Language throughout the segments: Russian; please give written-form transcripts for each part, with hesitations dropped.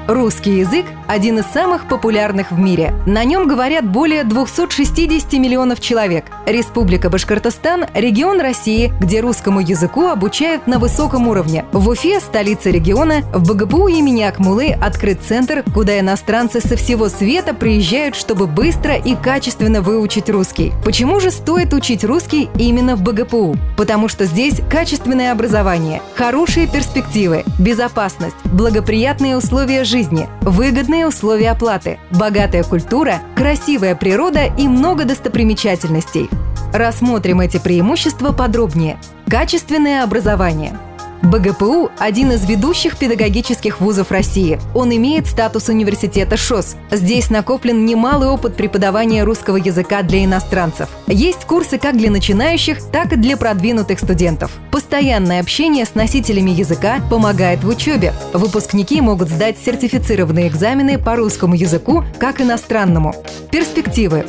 Русский язык – один из самых популярных в мире. На нем говорят более 260 миллионов человек. Республика Башкортостан – регион России, где русскому языку обучают на высоком уровне. В Уфе, столице региона, в БГПУ имени Акмуллы открыт центр, куда иностранцы со всего света приезжают, чтобы быстро и качественно выучить русский. Почему же стоит учить русский именно в БГПУ? Потому что здесь качественное образование, хорошие перспективы, безопасность, благоприятные условия жизни, выгодные условия оплаты, богатая культура, красивая природа и много достопримечательностей. Рассмотрим эти преимущества подробнее. Качественное образование. БГПУ – один из ведущих педагогических вузов России. Он имеет статус университета ШОС. Здесь накоплен немалый опыт преподавания русского языка для иностранцев. Есть курсы как для начинающих, так и для продвинутых студентов. Постоянное общение с носителями языка помогает в учебе. Выпускники могут сдать сертифицированные экзамены по русскому языку как иностранному. Перспективы.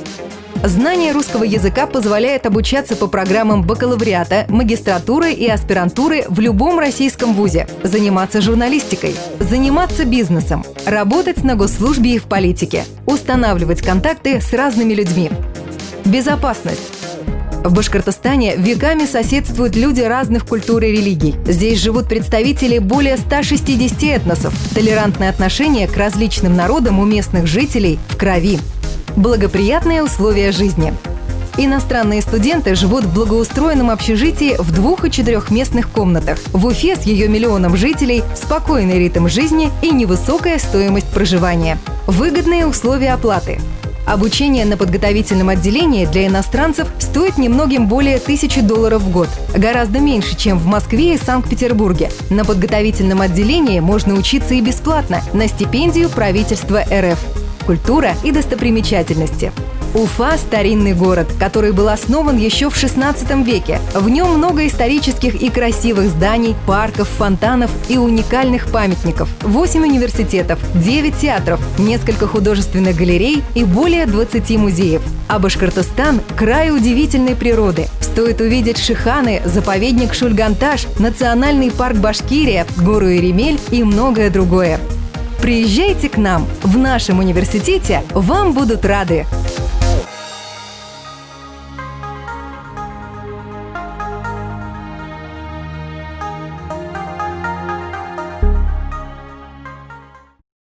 Знание русского языка позволяет обучаться по программам бакалавриата, магистратуры и аспирантуры в любом российском вузе, заниматься журналистикой, заниматься бизнесом, работать на госслужбе и в политике, устанавливать контакты с разными людьми. Безопасность. В Башкортостане веками соседствуют люди разных культур и религий. Здесь живут представители более 160 этносов. Толерантное отношение к различным народам у местных жителей в крови. Благоприятные условия жизни. Иностранные студенты живут в благоустроенном общежитии в 2- и 4-местных комнатах. В Уфе с ее миллионом жителей спокойный ритм жизни и невысокая стоимость проживания. Выгодные условия оплаты. Обучение на подготовительном отделении для иностранцев стоит немногим более $1000 в год. Гораздо меньше, чем в Москве и Санкт-Петербурге. На подготовительном отделении можно учиться и бесплатно на стипендию правительства РФ. Культура и достопримечательности. Уфа – старинный город, который был основан еще в XVI веке. В нем много исторических и красивых зданий, парков, фонтанов и уникальных памятников. 8 университетов, 9 театров, несколько художественных галерей и более 20 музеев. А Башкортостан – край удивительной природы. Стоит увидеть Шиханы, заповедник Шульганташ, национальный парк Башкирия, гору Иремель и многое другое. Приезжайте к нам. В нашем университете вам будут рады.